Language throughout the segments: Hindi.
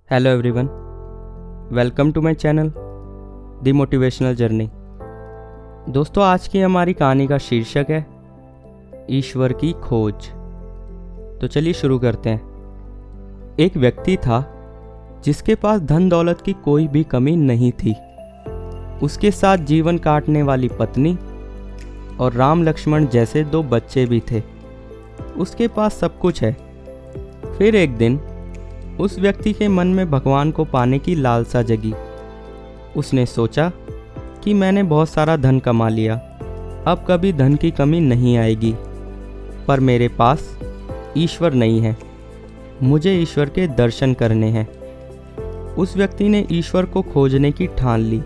Hello everyone, welcome to my channel the motivational journey. दोस्तों, आज की हमारी कहानी का शीर्षक है ईश्वर की खोज। तो चलिए शुरू करते हैं। एक व्यक्ति था जिसके पास धन दौलत की कोई भी कमी नहीं थी। उसके साथ जीवन काटने वाली पत्नी और राम लक्ष्मण जैसे 2 बच्चे भी थे। उसके पास सब कुछ है। फिर एक दिन उस व्यक्ति के मन में भगवान को पाने की लालसा जगी। उसने सोचा कि मैंने बहुत सारा धन कमा लिया, अब कभी धन की कमी नहीं आएगी, पर मेरे पास ईश्वर नहीं है। मुझे ईश्वर के दर्शन करने हैं। उस व्यक्ति ने ईश्वर को खोजने की ठान ली।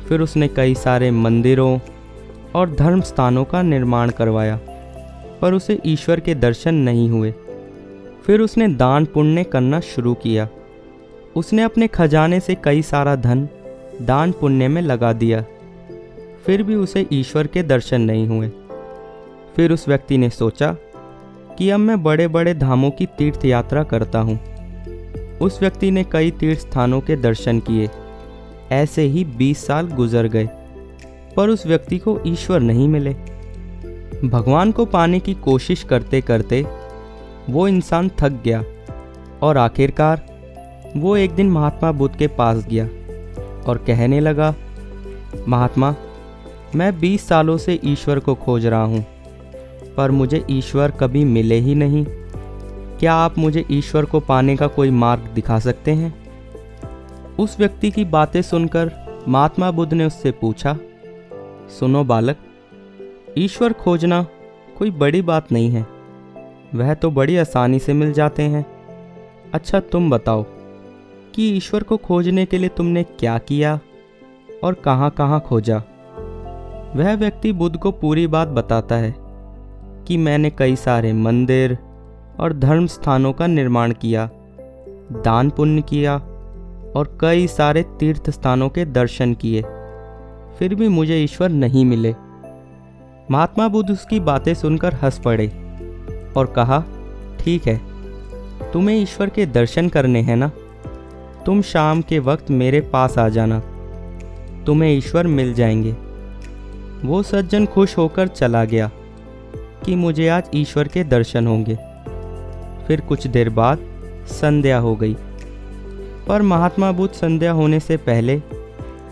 फिर उसने कई सारे मंदिरों और धर्म स्थानों का निर्माण करवाया, पर उसे ईश्वर के दर्शन नहीं हुए। फिर उसने दान पुण्य करना शुरू किया। उसने अपने खजाने से कई सारा धन दान पुण्य में लगा दिया, फिर भी उसे ईश्वर के दर्शन नहीं हुए। फिर उस व्यक्ति ने सोचा कि अब मैं बड़े बड़े धामों की तीर्थ यात्रा करता हूँ। उस व्यक्ति ने कई तीर्थ स्थानों के दर्शन किए। ऐसे ही 20 साल गुजर गए, पर उस व्यक्ति को ईश्वर नहीं मिले। भगवान को पाने की कोशिश करते करते वो इंसान थक गया और आखिरकार वो एक दिन महात्मा बुद्ध के पास गया और कहने लगा, महात्मा, मैं 20 सालों से ईश्वर को खोज रहा हूँ, पर मुझे ईश्वर कभी मिले ही नहीं। क्या आप मुझे ईश्वर को पाने का कोई मार्ग दिखा सकते हैं? उस व्यक्ति की बातें सुनकर महात्मा बुद्ध ने उससे पूछा, सुनो बालक, ईश्वर खोजना कोई बड़ी बात नहीं है, वह तो बड़ी आसानी से मिल जाते हैं। अच्छा, तुम बताओ कि ईश्वर को खोजने के लिए तुमने क्या किया और कहाँ कहाँ खोजा? वह व्यक्ति बुद्ध को पूरी बात बताता है कि मैंने कई सारे मंदिर और धर्म स्थानों का निर्माण किया, दान पुण्य किया और कई सारे तीर्थ स्थानों के दर्शन किए, फिर भी मुझे ईश्वर नहीं मिले। महात्मा बुद्ध उसकी बातें सुनकर हंस पड़े और कहा, ठीक है, तुम्हें ईश्वर के दर्शन करने हैं ना, तुम शाम के वक्त मेरे पास आ जाना, तुम्हें ईश्वर मिल जाएंगे। वो सज्जन खुश होकर चला गया कि मुझे आज ईश्वर के दर्शन होंगे। फिर कुछ देर बाद संध्या हो गई, पर महात्मा बुद्ध संध्या होने से पहले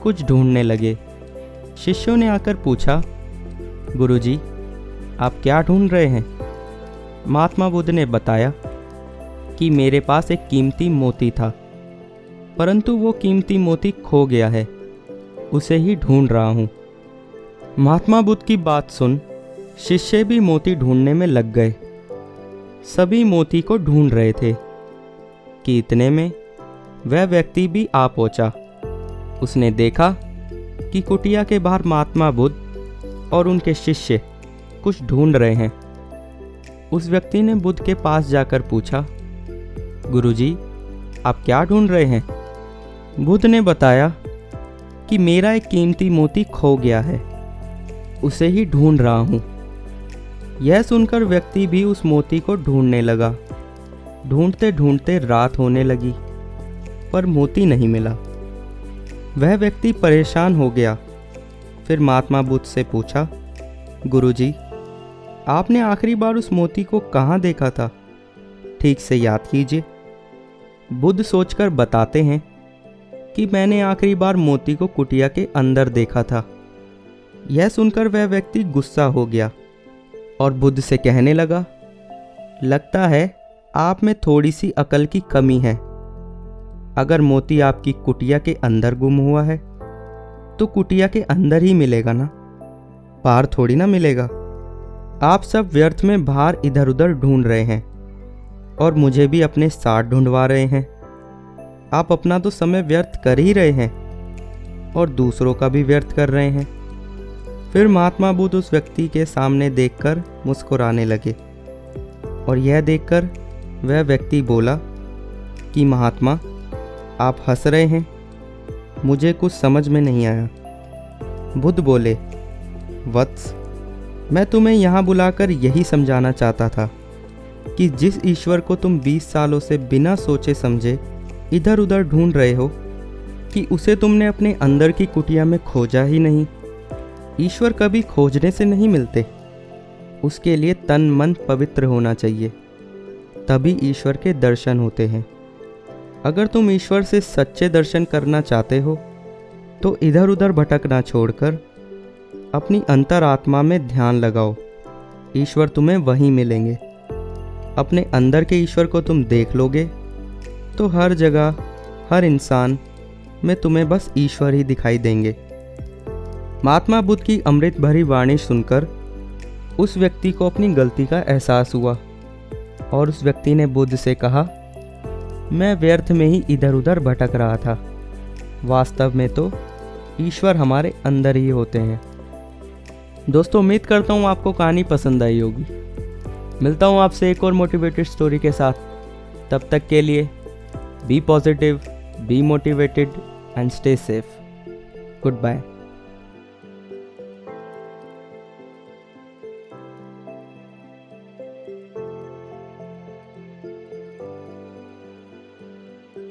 कुछ ढूंढने लगे। शिष्यों ने आकर पूछा, गुरुजी, आप क्या ढूंढ रहे हैं? महात्मा बुद्ध ने बताया कि मेरे पास एक कीमती मोती था, परंतु वो कीमती मोती खो गया है, उसे ही ढूंढ रहा हूँ। महात्मा बुद्ध की बात सुन शिष्य भी मोती ढूंढने में लग गए। सभी मोती को ढूंढ रहे थे कि इतने में वह व्यक्ति भी आ पहुंचा। उसने देखा कि कुटिया के बाहर महात्मा बुद्ध और उनके शिष्य कुछ ढूंढ रहे हैं। उस व्यक्ति ने बुद्ध के पास जाकर पूछा, गुरुजी, आप क्या ढूंढ रहे हैं? बुद्ध ने बताया कि मेरा एक कीमती मोती खो गया है, उसे ही ढूंढ रहा हूँ। यह सुनकर व्यक्ति भी उस मोती को ढूंढने लगा। ढूंढते ढूंढते रात होने लगी, पर मोती नहीं मिला। वह व्यक्ति परेशान हो गया। फिर महात्मा बुद्ध से पूछा, गुरुजी, आपने आखिरी बार उस मोती को कहाँ देखा था? ठीक से याद कीजिए। बुद्ध सोचकर बताते हैं कि मैंने आखिरी बार मोती को कुटिया के अंदर देखा था। यह सुनकर वह व्यक्ति गुस्सा हो गया और बुद्ध से कहने लगा, लगता है आप में थोड़ी सी अकल की कमी है। अगर मोती आपकी कुटिया के अंदर गुम हुआ है तो कुटिया के अंदर ही मिलेगा ना, बाहर थोड़ी ना मिलेगा। आप सब व्यर्थ में बाहर इधर उधर ढूंढ रहे हैं और मुझे भी अपने साथ ढूंढवा रहे हैं। आप अपना तो समय व्यर्थ कर ही रहे हैं और दूसरों का भी व्यर्थ कर रहे हैं। फिर महात्मा बुद्ध उस व्यक्ति के सामने देखकर मुस्कुराने लगे और यह देखकर वह व्यक्ति बोला कि महात्मा, आप हंस रहे हैं, मुझे कुछ समझ में नहीं आया। बुद्ध बोले, वत्स, मैं तुम्हें यहाँ बुलाकर यही समझाना चाहता था कि जिस ईश्वर को तुम 20 सालों से बिना सोचे समझे इधर उधर ढूंढ रहे हो कि उसे तुमने अपने अंदर की कुटिया में खोजा ही नहीं। ईश्वर कभी खोजने से नहीं मिलते, उसके लिए तन मन पवित्र होना चाहिए, तभी ईश्वर के दर्शन होते हैं। अगर तुम ईश्वर से सच्चे दर्शन करना चाहते हो तो इधर उधर भटकना छोड़कर अपनी अंतरात्मा में ध्यान लगाओ। ईश्वर तुम्हें वहीं मिलेंगे। अपने अंदर के ईश्वर को तुम देख लोगे तो हर जगह, हर इंसान में तुम्हें बस ईश्वर ही दिखाई देंगे। महात्मा बुद्ध की अमृत भरी वाणी सुनकर उस व्यक्ति को अपनी गलती का एहसास हुआ और उस व्यक्ति ने बुद्ध से कहा, मैं व्यर्थ में ही इधर उधर भटक रहा था। वास्तव में तो ईश्वर हमारे अंदर ही होते हैं। दोस्तों, उम्मीद करता हूँ आपको कहानी पसंद आई होगी। मिलता हूँ आपसे एक और मोटिवेटेड स्टोरी के साथ। तब तक के लिए be positive, be motivated and stay safe. Good bye.